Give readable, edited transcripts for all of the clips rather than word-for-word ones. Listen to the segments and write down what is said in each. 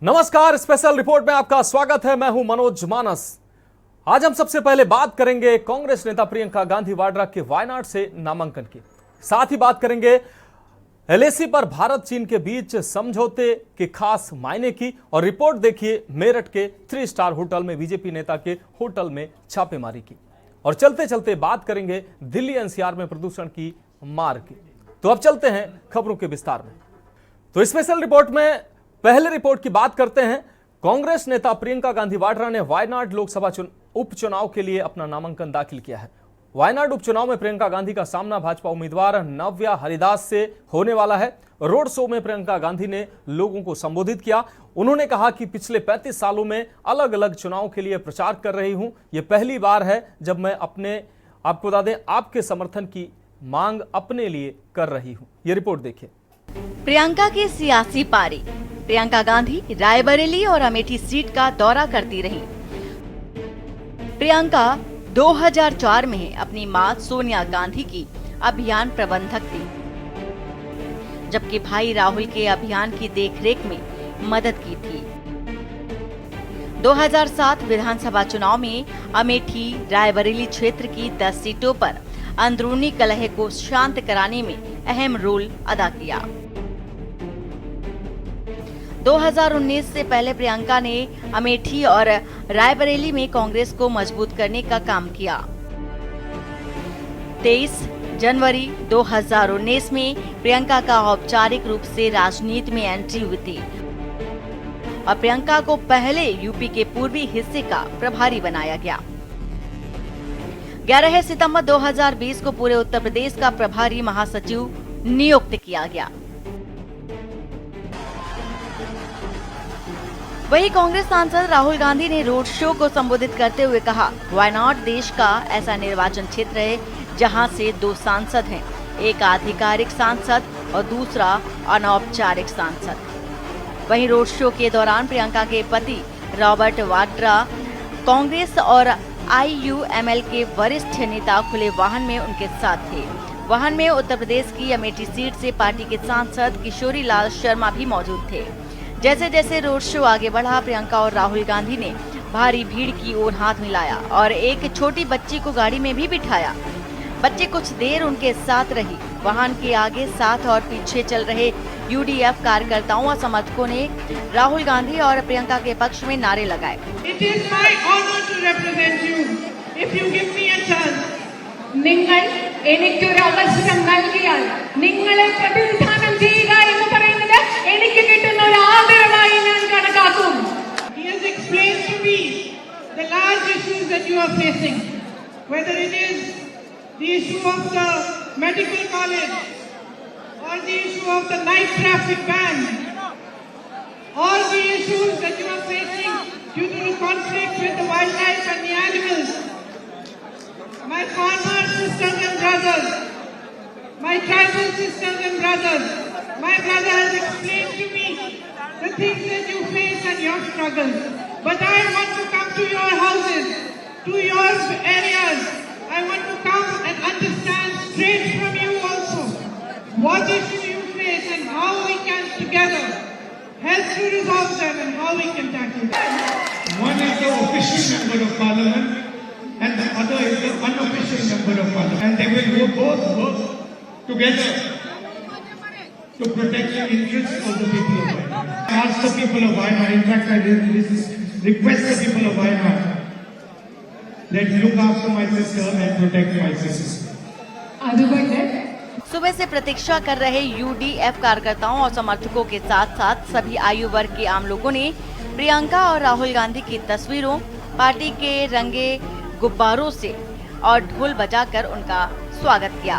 नमस्कार, special report में आपका स्वागत है। मैं हूं मनोज मानस। आज हम सबसे पहले बात करेंगे कांग्रेस नेता प्रियंका गांधी वाड्रा के वायनाड से नामांकन की। साथ ही बात करेंगे एलएसी पर भारत चीन के बीच समझौते के खास मायने की। और रिपोर्ट देखिए मेरठ के 3 स्टार होटल में बीजेपी नेता के होटल में छापेमारी की। और चलते चलते बात करेंगे दिल्ली एनसीआर में प्रदूषण की मार की। तो अब चलते हैं खबरों के विस्तार में। तो स्पेशल रिपोर्ट में पहले रिपोर्ट की बात करते हैं। कांग्रेस नेता प्रियंका गांधी वाड्रा ने वायनाड लोकसभा उपचुनाव के लिए अपना नामांकन दाखिल किया है। वायनाड उपचुनाव में प्रियंका गांधी का सामना भाजपा उम्मीदवार नव्या हरिदास से होने वाला है। रोड शो में प्रियंका गांधी ने लोगों को संबोधित किया। उन्होंने कहा कि पिछले 35 सालों में अलग अलग चुनाव के लिए प्रचार कर रही हूं। यह पहली बार है जब मैं आपको बता दें आपके समर्थन की मांग अपने लिए कर रही हूं। यह रिपोर्ट देखिए। प्रियंका की सियासी पारी। प्रियंका गांधी रायबरेली और अमेठी सीट का दौरा करती रहीं। प्रियंका 2004 में अपनी मां सोनिया गांधी की अभियान प्रबंधक थी, जबकि भाई राहुल के अभियान की देखरेख में मदद की थी। 2007 विधानसभा चुनाव में अमेठी रायबरेली क्षेत्र की 10 सीटों पर अंदरूनी कलह को शांत कराने में अहम रोल अदा किया। 2019 से पहले प्रियंका ने अमेठी और रायबरेली में कांग्रेस को मजबूत करने का काम किया। 23 जनवरी 2019 में प्रियंका का औपचारिक रूप से राजनीति में एंट्री हुई थी और प्रियंका को पहले यूपी के पूर्वी हिस्से का प्रभारी बनाया गया। 11 सितंबर 2020 को पूरे उत्तर प्रदेश का प्रभारी महासचिव नियुक्त किया गया। वहीं कांग्रेस सांसद राहुल गांधी ने रोड शो को संबोधित करते हुए कहा, वायनाड देश का ऐसा निर्वाचन क्षेत्र है जहां से 2 सांसद हैं, एक आधिकारिक सांसद और दूसरा अनौपचारिक सांसद। वहीं रोड शो के दौरान प्रियंका के पति रॉबर्ट वाड्रा कांग्रेस और आईयूएमएल के वरिष्ठ नेता खुले वाहन में उनके साथ थे। वाहन में उत्तर प्रदेश की अमेठी सीट से पार्टी के सांसद किशोरी लाल शर्मा भी मौजूद थे। जैसे जैसे रोड शो आगे बढ़ा, प्रियंका और राहुल गांधी ने भारी भीड़ की ओर हाथ मिलाया और एक छोटी बच्ची को गाड़ी में भी बिठाया। बच्ची कुछ देर उनके साथ रही। वाहन के आगे साथ और पीछे चल रहे यूडीएफ कार्यकर्ताओं और समर्थकों ने राहुल गांधी और प्रियंका के पक्ष में नारे लगाए। It is my honor to represent you. If you give me a chance. നിങ്ങൾ എനിക്കൊരു അവസരം നൽകിയാൽ നിങ്ങളെ പ്രതിനിധാനം ചെയ്യുക എന്ന് പറയുന്നത് എനിക്ക് കിട്ടുന്ന ഒരു ആദരവായി ഞാൻ കണക്കാക്കും. He has explained to me the large issues that you are facing, whether it is the issue of the medical college or the issue of the night traffic ban, all the issues that you are facing due to the conflict with the wildlife and the animals. My farmer sisters and brothers, my tribal sisters and brothers, my brother has explained to me the things that you face and your struggles. But I want to come to your houses, to your areas. I want to come and understand straight from you also what issues you face and how we can together help to resolve them and how we can tackle them. One is the official member of parliament and the other is the unofficial member of parliament, and they will both work together to protect the interests of the people of Wayanad. I ask the people of Wayanad, in fact I request the people of Wayanad that look after my sister and protect my sister. അതുകൊണ്ട് सुबह से प्रतीक्षा कर रहे UDF कार्यकर्ताओं और समर्थकों के साथ साथ सभी आयु वर्ग के आम लोगों ने प्रियंका और राहुल गांधी की तस्वीरों, पार्टी के रंगे गुब्बारों से और ढोल बजाकर उनका स्वागत किया।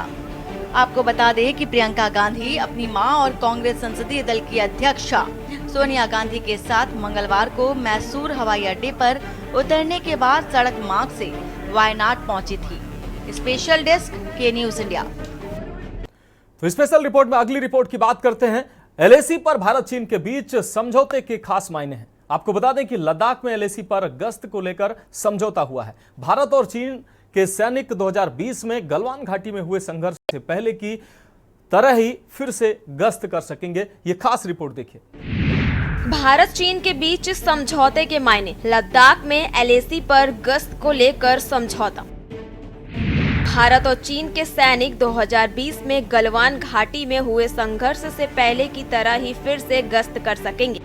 आपको बता दें कि प्रियंका गांधी अपनी मां और कांग्रेस संसदीय दल की अध्यक्षा सोनिया गांधी के साथ मंगलवार को मैसूर हवाई अड्डे पर उतरने के बाद सड़क मार्ग से वायनाड पहुंची थी। स्पेशल डेस्क के न्यूज इंडिया। तो स्पेशल रिपोर्ट में अगली रिपोर्ट की बात करते हैं। एलएसी पर भारत चीन के बीच समझौते के खास मायने हैं। आपको बता दें कि लद्दाख में एलएसी पर गश्त को लेकर समझौता हुआ है। भारत और चीन के सैनिक 2020 में गलवान घाटी में हुए संघर्ष से पहले की तरह ही फिर से गश्त कर सकेंगे। यह खास रिपोर्ट देखिए। भारत चीन के बीच समझौते के मायने, लद्दाख में एलएसी पर गश्त को लेकर समझौता। भारत और चीन के सैनिक 2020 में गलवान घाटी में हुए संघर्ष से पहले की तरह ही फिर से गश्त कर सकेंगे।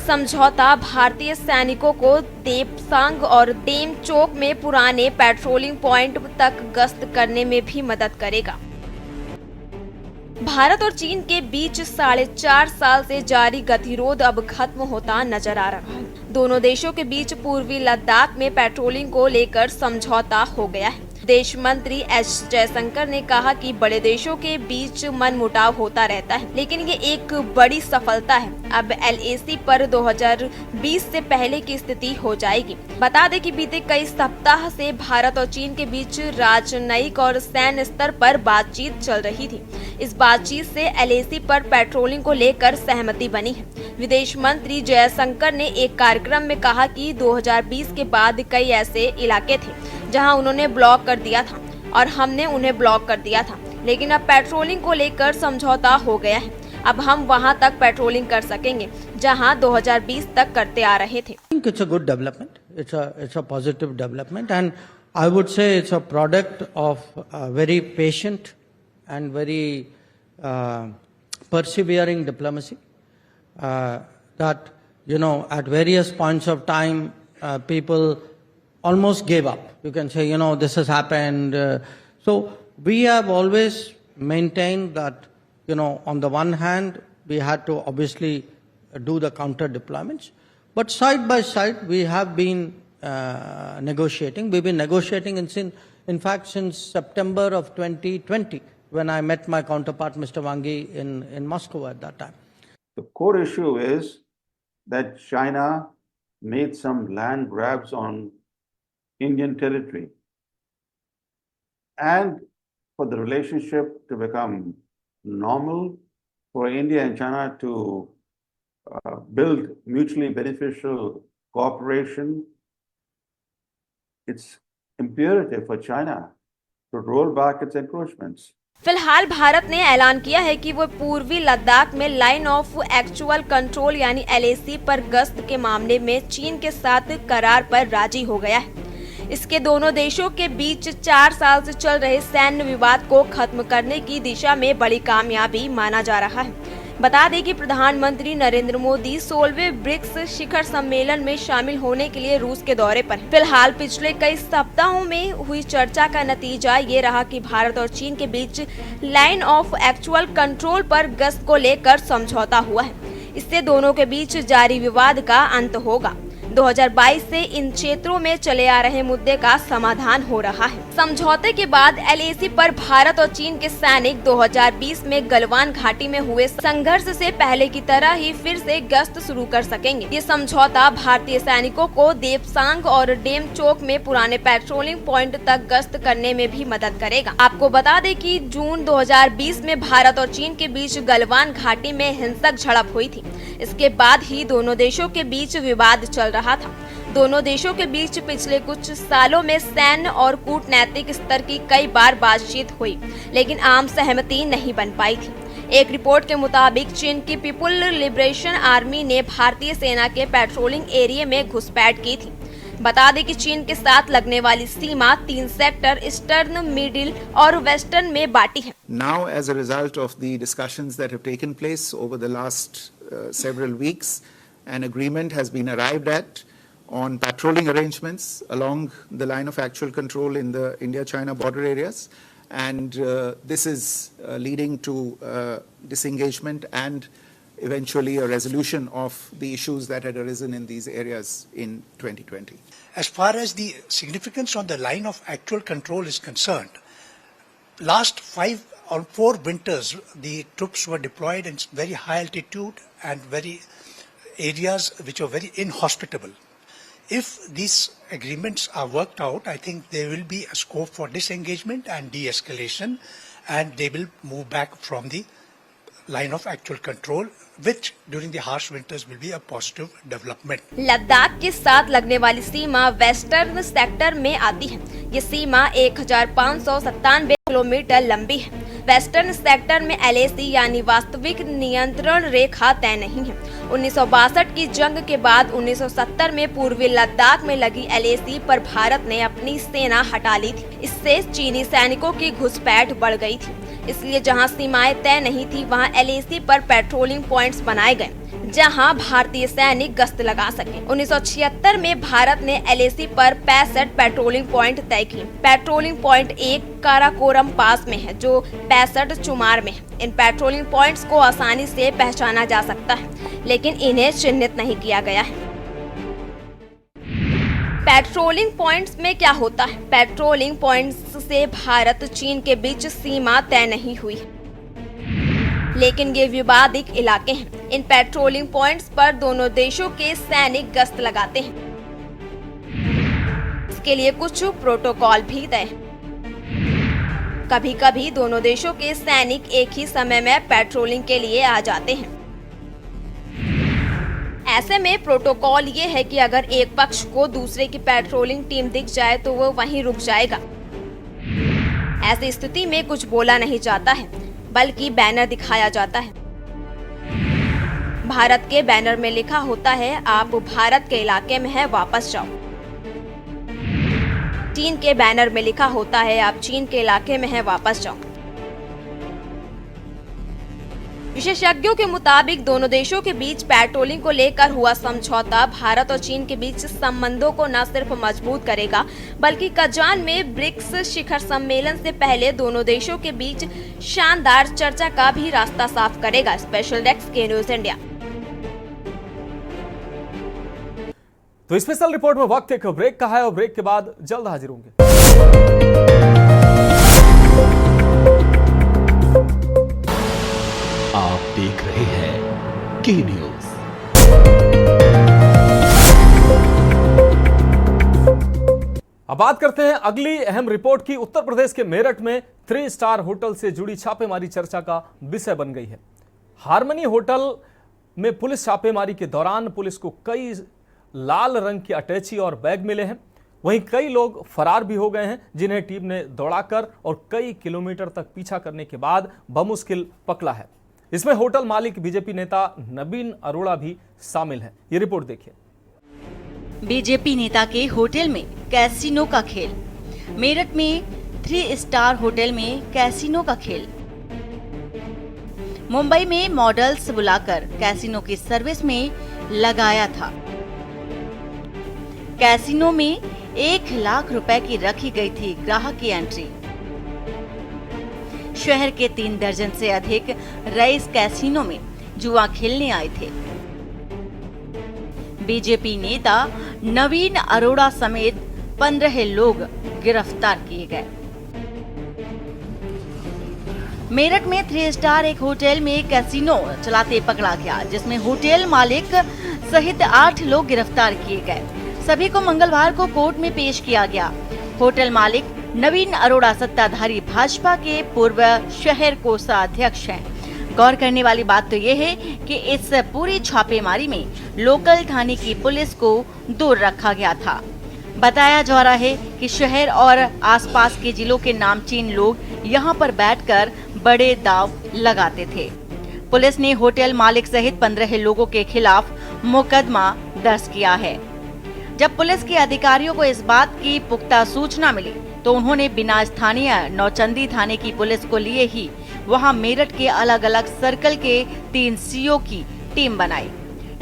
समझौता भारतीय सैनिकों को देपसांग और डेमचोक में पुराने पेट्रोलिंग पॉइंट तक गश्त करने में भी मदद करेगा। भारत और चीन के बीच 4.5 साल से जारी गतिरोध अब खत्म होता नजर आ रहा है। दोनों देशों के बीच पूर्वी लद्दाख में पेट्रोलिंग को लेकर समझौता हो गया है। विदेश मंत्री एस जयशंकर ने कहा कि बड़े देशों के बीच मनमुटाव होता रहता है, लेकिन ये एक बड़ी सफलता है। अब एलएसी पर 2020 से पहले की स्थिति हो जाएगी। बता दें कि बीते कई सप्ताह से भारत और चीन के बीच राजनयिक और सैन्य स्तर पर बातचीत चल रही थी। इस बातचीत से एलएसी पर पेट्रोलिंग को लेकर सहमति बनी है। विदेश मंत्री जयशंकर ने एक कार्यक्रम में कहा कि 2020 के बाद कई ऐसे इलाके थे जहां उन्होंने ब्लॉक कर दिया था और हमने उन्हें ब्लॉक कर दिया था, लेकिन अब पेट्रोलिंग को लेकर समझौता हो गया है। अब हम वहां तक पेट्रोलिंग कर सकेंगे जहां 2020 तक करते आ रहे थे। I think it's a good development. It's a positive development, and I would say it's a product of very patient and very persevering diplomacy. That at various points of time, people almost gave up. You can say, this has happened. So we have always maintained that, on the one hand, we had to obviously do the counter deployments, but side by side, we have been negotiating. We've been negotiating in fact, since September of 2020, when I met my counterpart, Mr. Wang Yi, in Moscow at that time. The core issue is that China made some land grabs on Indian territory. And for the relationship to become normal, for India and China to build mutually beneficial cooperation, it's imperative for China to roll back its encroachments. फिलहाल भारत ने ऐलान किया है कि वो पूर्वी लद्दाख में line of actual control यानी एलएसी पर गश्त के मामले में चीन के साथ करार पर राजी हो गया है। इसके दोनों देशों के बीच 4 साल से चल रहे सैन्य विवाद को खत्म करने की दिशा में बड़ी कामयाबी माना जा रहा है। बता दें कि प्रधानमंत्री नरेंद्र मोदी 16वें ब्रिक्स शिखर सम्मेलन में शामिल होने के लिए रूस के दौरे पर हैं। फिलहाल पिछले कई सप्ताहों में हुई चर्चा का नतीजा ये रहा कि भारत और चीन के बीच लाइन ऑफ एक्चुअल कंट्रोल पर गश्त को लेकर समझौता हुआ है। इससे दोनों के बीच जारी विवाद का अंत होगा। 2022 से इन क्षेत्रों में चले आ रहे मुद्दे का समाधान हो रहा है। समझौते के बाद एलएसी पर भारत और चीन के सैनिक 2020 में गलवान घाटी में हुए संघर्ष से पहले की तरह ही फिर से गश्त शुरू कर सकेंगे। ये समझौता भारतीय सैनिकों को देपसांग और डेमचोक में पुराने पेट्रोलिंग पॉइंट तक गश्त करने में भी मदद करेगा। आपको बता दें कि जून 2020 में भारत और चीन के बीच गलवान घाटी में हिंसक झड़प हुई थी। इसके बाद ही दोनों देशों के बीच विवाद चल रहा था। दोनों देशों के बीच पिछले कुछ सालों में सैन्य और कूटनैतिक स्तर की कई बार बातचीत हुई, लेकिन आम सहमति नहीं बन पाई थी। एक रिपोर्ट के मुताबिक चीन की पीपुल लिबरेशन आर्मी ने भारतीय सेना के पेट्रोलिंग एरिया में घुसपैठ की थी। बता दें कि चीन के साथ लगने वाली सीमा 3 सेक्टर ईस्टर्न, मिडिल और वेस्टर्न में बांटी है। Now, as a result of the discussions that have taken place over the last several weeks, an agreement has been arrived at on patrolling arrangements along the line of actual control in the India-China border areas, and this is leading to disengagement and eventually a resolution of the issues that had arisen in these areas in 2020. As far as the significance on the line of actual control is concerned, last 5 or 4 winters the troops were deployed in very high altitude and very areas which are very inhospitable. If these agreements are worked out, I think there will be a scope for disengagement and de-escalation, and they will move back from the line of actual control, which during the harsh winters will be a positive development. Ladakh के साथ लगने वाली सीमा western sector में आती है। ये सीमा 1597 kilometre लंबी है। वेस्टर्न सेक्टर में LAC यानी वास्तविक नियंत्रण रेखा तय नहीं है। 1962 की जंग के बाद 1970 में पूर्वी लद्दाख में लगी LAC पर भारत ने अपनी सेना हटा ली थी। इससे चीनी सैनिकों की घुसपैठ बढ़ गई थी। इसलिए जहां सीमाएं तय नहीं थी वहां LAC पर पेट्रोलिंग पॉइंट्स बनाए गए जहां भारतीय सैनिक गश्त लगा सके। 1976 में भारत ने LAC पर 65 पेट्रोलिंग पॉइंट तय किए। पेट्रोलिंग पॉइंट 1 काराकोरम पास में है जो 65 चुमार में है। इन पेट्रोलिंग पॉइंट्स को आसानी से पहचाना जा सकता है, लेकिन इन्हें चिन्हित नहीं किया गया है। पेट्रोलिंग पॉइंट्स में क्या होता है? पेट्रोलिंग पॉइंट्स से भारत चीन के बीच सीमा तय नहीं हुई है, लेकिन ये विवादित इलाके हैं। इन पेट्रोलिंग पॉइंट्स पर दोनों देशों के सैनिक गश्त लगाते हैं। इसके लिए कुछ प्रोटोकॉल भी तय हैं। कभी कभी दोनों देशों के सैनिक एक ही समय में पेट्रोलिंग के लिए आ जाते हैं। ऐसे में प्रोटोकॉल ये है कि अगर एक पक्ष को दूसरे की पेट्रोलिंग टीम दिख जाए तो वो वहीं रुक जाएगा। ऐसी स्थिति में कुछ बोला नहीं जाता है, बल्कि बैनर दिखाया जाता है। भारत के बैनर में लिखा होता है, आप भारत के इलाके में हैं, वापस जाओ। चीन के बैनर में लिखा होता है, आप चीन के इलाके में हैं, वापस जाओ। विशेषज्ञों के मुताबिक दोनों देशों के बीच पेट्रोलिंग को लेकर हुआ समझौता भारत और चीन के बीच संबंधों को न सिर्फ मजबूत करेगा, बल्कि कजान में ब्रिक्स शिखर सम्मेलन से पहले दोनों देशों के बीच शानदार चर्चा का भी रास्ता साफ करेगा। स्पेशल डेस्क के न्यूज इंडिया। तो स्पेशल रिपोर्ट में वक्त एक ब्रेक का है और ब्रेक के बाद जल्द हाजिर होंगे। आप देख रहे हैं के न्यूज। अब बात करते हैं अगली अहम रिपोर्ट की। उत्तर प्रदेश के मेरठ में 3 स्टार होटल से जुड़ी छापेमारी चर्चा का विषय बन गई है। हार्मनी होटल में पुलिस छापेमारी के दौरान पुलिस को कई लाल रंग की अटैची और बैग मिले हैं। वहीं कई लोग फरार भी हो गए हैं, जिन्हें टीम ने दौड़ाकर और कई किलोमीटर तक पीछा करने के बाद बमुश्किल पकड़ा है। इसमें होटल मालिक बीजेपी नेता नवीन अरोड़ा भी शामिल हैं। ये रिपोर्ट देखिए। बीजेपी नेता के होटल में कैसीनो का खेल। मेरठ में 3 स्टार होटल में कैसीनो का खेल। मुंबई में मॉडल्स बुलाकर कैसीनो की सर्विस में लगाया था। कैसीनो में 1 लाख रुपए की रखी गई थी ग्राहक की एंट्री। शहर के 3 दर्जन से अधिक रईस कैसीनो में जुआ खेलने आए थे। बीजेपी नेता नवीन अरोड़ा समेत 15 लोग गिरफ्तार किए गए। मेरठ में 3 स्टार एक होटल में कैसीनो चलाते पकड़ा गया, जिसमें होटल मालिक सहित 8 लोग गिरफ्तार किए गए। सभी को मंगलवार को कोर्ट में पेश किया गया। होटल मालिक नवीन अरोड़ा सत्ताधारी भाजपा के पूर्व शहर कोषाध्यक्ष हैं। गौर करने वाली बात तो ये है कि इस पूरी छापेमारी में लोकल थाने की पुलिस को दूर रखा गया था। बताया जा रहा है कि शहर और आसपास के जिलों के नामचीन लोग यहां पर बैठकर बड़े दांव लगाते थे। पुलिस ने होटल मालिक सहित 15 लोगों के खिलाफ मुकदमा दर्ज किया है। जब पुलिस के अधिकारियों को इस बात की पुख्ता सूचना मिली तो उन्होंने बिना स्थानीय नौचंदी थाने की पुलिस को लिए ही वहां मेरठ के अलग अलग सर्कल के 3 सीओ की टीम बनाई।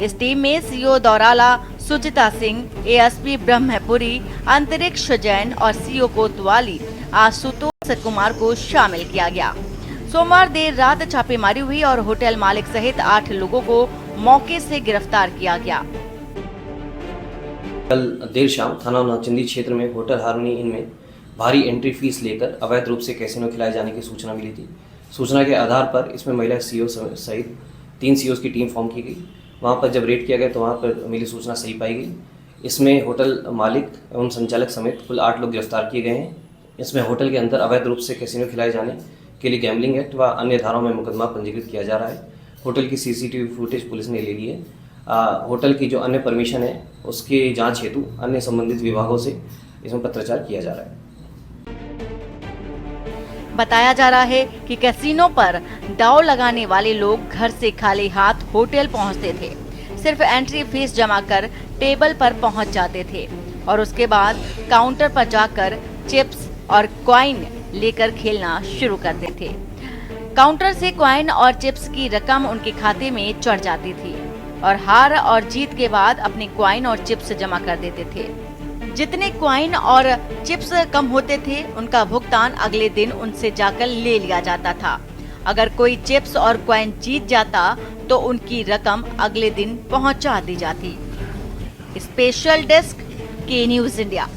इस टीम में सीओ दौराला सुचिता सिंह, एएसपी ब्रह्मपुरी, अंतरिक्ष जैन और सीओ कोतवाली आशुतोष कुमार को शामिल किया गया। सोमवार देर रात छापेमारी हुई और होटल मालिक सहित 8 लोगों को मौके से गिरफ्तार किया गया। कल देर शाम थाना नौचंदी क्षेत्र में होटल हार्मनी इन में भारी एंट्री फीस लेकर अवैध रूप से कैसीनो खिलाए जाने की सूचना मिली थी। सूचना के आधार पर इसमें महिला सीओ सहित 3 सीओस की टीम फॉर्म की गई। वहां पर जब रेड किया गया तो वहां पर मिली सूचना सही पाई गई। इसमें होटल मालिक एवं संचालक समेत कुल 8 लोग गिरफ्तार किए गए हैं। इसमें होटल के अंदर अवैध रूप से कैसीनो खिलाए जाने के लिए गैम्बलिंग एक्ट व अन्य धाराओं में मुकदमा पंजीकृत किया जा रहा है। होटल की सीसीटीवी फुटेज पुलिस ने ले ली है। होटल की जो अन्य परमिशन है उसकी जांच हेतु अन्य संबंधित विभागों से इसमें पत्राचार किया जा रहा है। बताया जा रहा है कि कैसीनो पर दांव लगाने वाले लोग घर से खाली हाथ होटल पहुंचते थे। सिर्फ एंट्री फीस जमा कर टेबल पर पहुंच जाते थे और उसके बाद काउंटर पर जाकर चिप्स और कॉइन लेकर खेलना शुरू करते थे। काउंटर से कॉइन और चिप्स की रकम उनके खाते में चढ़ जाती थी और हार और जीत के बाद अपने कॉइन और चिप्स जमा कर देते थे। जितने कॉइन और चिप्स कम होते थे उनका भुगतान अगले दिन उनसे जाकर ले लिया जाता था। अगर कोई चिप्स और कॉइन जीत जाता तो उनकी रकम अगले दिन पहुंचा दी जाती। स्पेशल डेस्क के न्यूज इंडिया।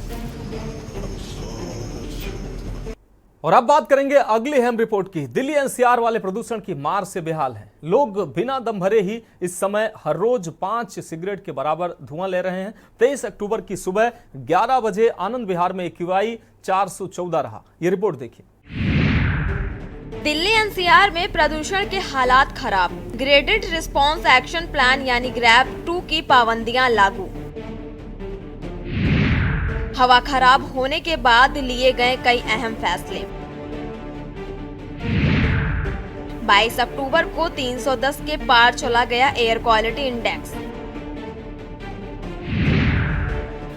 और अब बात करेंगे अगली अहम रिपोर्ट की। दिल्ली एनसीआर वाले प्रदूषण की मार से बेहाल हैं। लोग बिना दम भरे ही इस समय हर रोज 5 सिगरेट के बराबर धुआं ले रहे हैं। 23 अक्टूबर की सुबह 11 बजे आनंद विहार में AQI 414 रहा। ये रिपोर्ट देखिए। दिल्ली एनसीआर में प्रदूषण के हालात खराब। ग्रेडेड रिस्पांस एक्शन प्लान यानी ग्रैप 2 की पाबंदियां लागू। हवा खराब होने के बाद लिए गए कई अहम फैसले। 22 अक्टूबर को 310 के पार चला गया एयर क्वालिटी इंडेक्स।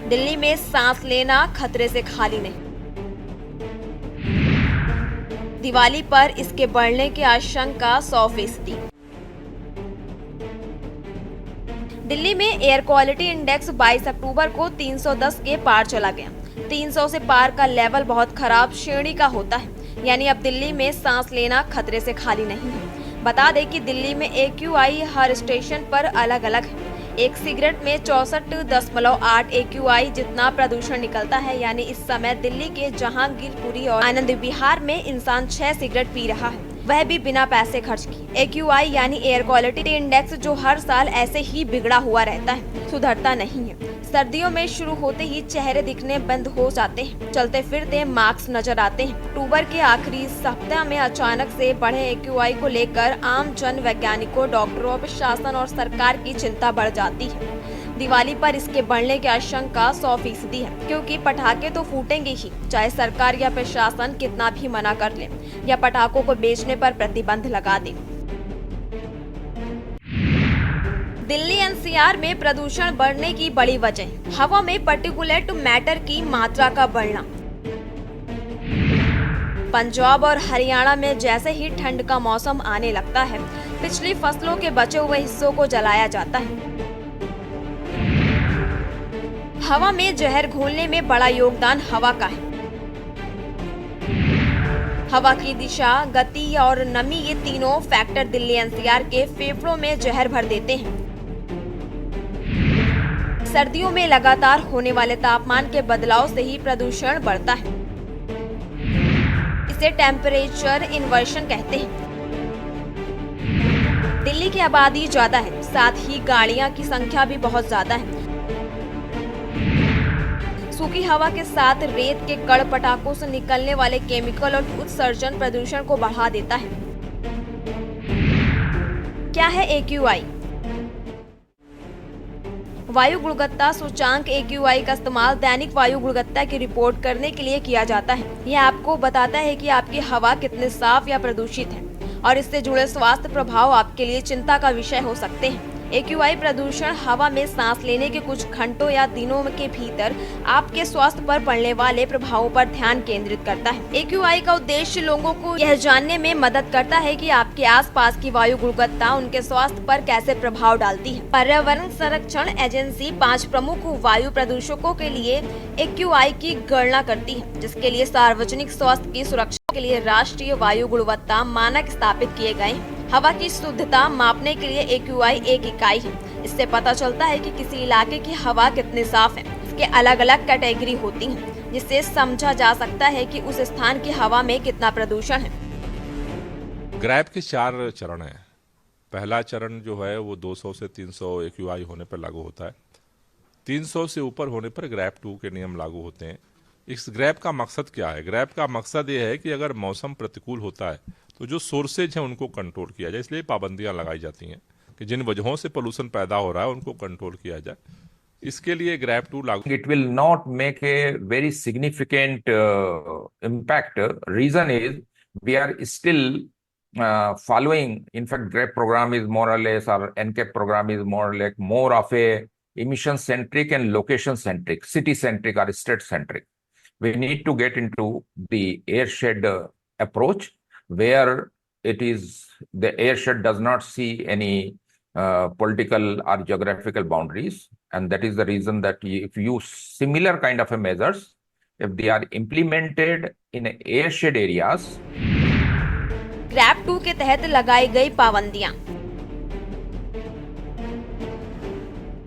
दिल्ली में सांस लेना खतरे से खाली नहीं। दिवाली पर इसके बढ़ने की आशंका 100%। दिल्ली में एयर क्वालिटी इंडेक्स 22 अक्टूबर को 310 के पार चला गया। 300 से पार का लेवल बहुत खराब श्रेणी का होता है, यानी अब दिल्ली में सांस लेना खतरे से खाली नहीं है। बता दें कि दिल्ली में AQI हर स्टेशन पर अलग अलग है। एक सिगरेट में 64.8 AQI जितना प्रदूषण निकलता है, यानी इस समय दिल्ली के जहांगीरपुरी और आनंद विहार में इंसान 6 सिगरेट पी रहा है, वह भी बिना पैसे खर्च किए। AQI यानी एयर क्वालिटी इंडेक्स जो हर साल ऐसे ही बिगड़ा हुआ रहता है, सुधरता नहीं है। सर्दियों में शुरू होते ही चेहरे दिखने बंद हो जाते हैं, चलते फिरते मास्क नजर आते हैं। अक्टूबर के आखिरी सप्ताह में अचानक से बढ़े AQI को लेकर आम जन, वैज्ञानिकों, डॉक्टरों, प्रशासन और सरकार की चिंता बढ़ जाती है। दिवाली पर इसके बढ़ने की आशंका 100% है, क्योंकि पटाखे तो फूटेंगे ही, चाहे सरकार या प्रशासन कितना भी मना कर ले या पटाखों को बेचने पर प्रतिबंध लगा दे। दिल्ली एनसीआर में प्रदूषण बढ़ने की बड़ी वजह हवा में पार्टिकुलेट मैटर की मात्रा का बढ़ना। पंजाब और हरियाणा में जैसे ही ठंड का मौसम आने लगता है, पिछली फसलों के बचे हुए हिस्सों को जलाया जाता है। हवा में जहर घोलने में बड़ा योगदान हवा का है। हवा की दिशा, गति और नमी, ये तीनों फैक्टर दिल्ली एनसीआर के फेफड़ों में जहर भर देते हैं। सर्दियों में लगातार होने वाले तापमान के बदलाव से ही प्रदूषण बढ़ता है। इसे टेम्परेचर इन्वर्शन कहते हैं। दिल्ली की आबादी ज्यादा है, साथ ही गाड़ियां की संख्या भी बहुत ज्यादा है। सूखी हवा के साथ रेत के कण, पटाखों से निकलने वाले केमिकल और उत्सर्जन प्रदूषण को बढ़ा देता है। क्या है AQI? वायु गुणवत्ता सूचांक AQI का इस्तेमाल दैनिक वायु गुणवत्ता की रिपोर्ट करने के लिए किया जाता है। यह आपको बताता है कि आपकी हवा कितने साफ या प्रदूषित है और इससे जुड़े स्वास्थ्य प्रभाव आपके लिए चिंता का विषय हो सकते हैं। AQI प्रदूषण हवा में सांस लेने के कुछ घंटों या दिनों के भीतर आपके स्वास्थ्य पर पड़ने वाले प्रभावों पर ध्यान केंद्रित करता है। AQI का उद्देश्य लोगों को यह जानने में मदद करता है कि आपके आसपास की वायु गुणवत्ता उनके स्वास्थ्य पर कैसे प्रभाव डालती है। पर्यावरण संरक्षण एजेंसी 5 प्रमुख वायु प्रदूषकों के लिए AQI की गणना करती है, जिसके लिए सार्वजनिक स्वास्थ्य की सुरक्षा के लिए राष्ट्रीय वायु गुणवत्ता मानक स्थापित किए गए हैं। हवा की शुद्धता मापने के लिए AQI एक इकाई है। इससे पता चलता है कि किसी इलाके की हवा कितनी साफ है। इसके अलग अलग कैटेगरी होती हैं, जिससे समझा जा सकता है कि उस स्थान की हवा में कितना प्रदूषण है। ग्रैप के 4 चरण हैं। पहला चरण जो है वो 200 से 300 AQI होने पर लागू होता है। 300 से ऊपर होने पर ग्रैप 2 के नियम लागू होते हैं। इस ग्रैप का मकसद क्या है? ग्रैप का मकसद ये है कि अगर मौसम प्रतिकूल होता है तो जो सोर्सेज हैं उनको कंट्रोल किया जाए। इसलिए पाबंदियां लगाई जाती हैं कि जिन वजहों से पोल्यूशन पैदा हो रहा है उनको कंट्रोल किया जाए। इसके लिए ग्रैप 2 लागू। It will not make a very significant impact. Reason is we are still following. In fact, GREP program is more or less, or NCAP program is more or less more of a emission centric and location centric, city centric or state centric. We need to get into the airshed approach, where it is the airshed does not see any political or geographical boundaries, and that is the reason that if you similar kind of a measures, if they are implemented in airshed areas. Grab 2 के तहत लगाई गई पाबंदियां।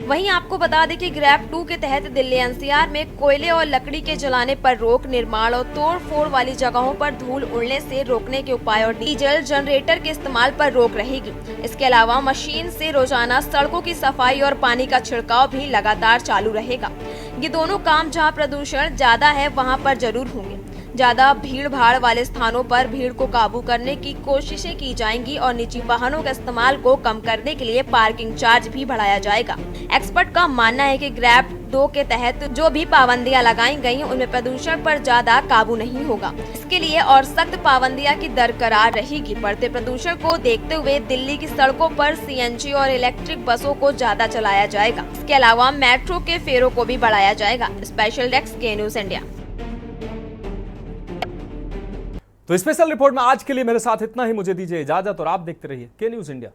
वहीं आपको बता दें कि ग्रैप 2 के तहत दिल्ली एनसीआर में कोयले और लकड़ी के जलाने पर रोक, निर्माण और तोड़-फोड़ वाली जगहों पर धूल उड़ने से रोकने के उपाय और डीजल जनरेटर के इस्तेमाल पर रोक रहेगी। इसके अलावा मशीन से रोजाना सड़कों की सफाई और पानी का छिड़काव भी लगातार चालू रहेगा। ये दोनों काम जहां प्रदूषण ज्यादा है वहां पर जरूर होंगे। ज्यादा भीड़ भाड़ वाले स्थानों पर भीड़ को काबू करने की कोशिशें की जाएंगी और निजी वाहनों के इस्तेमाल को कम करने के लिए पार्किंग चार्ज भी बढ़ाया जाएगा। एक्सपर्ट का मानना है कि ग्रैप 2 के तहत जो भी पाबंदियां लगाई गई उनमें प्रदूषण पर ज्यादा काबू नहीं होगा। इसके लिए और सख्त पाबंदियां की दरकरार रहेगी। बढ़ते प्रदूषण को देखते हुए दिल्ली की सड़कों पर सीएनजी और इलेक्ट्रिक बसों को ज्यादा चलाया जाएगा। इसके अलावा मेट्रो के फेरों को भी बढ़ाया जाएगा। स्पेशल डेस्क के न्यूज इंडिया। तो स्पेशल रिपोर्ट में आज के लिए मेरे साथ इतना ही। मुझे दीजिए इजाजत और आप देखते रहिए के न्यूज इंडिया।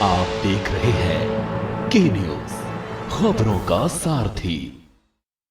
आप देख रहे हैं के न्यूज, खबरों का सारथी।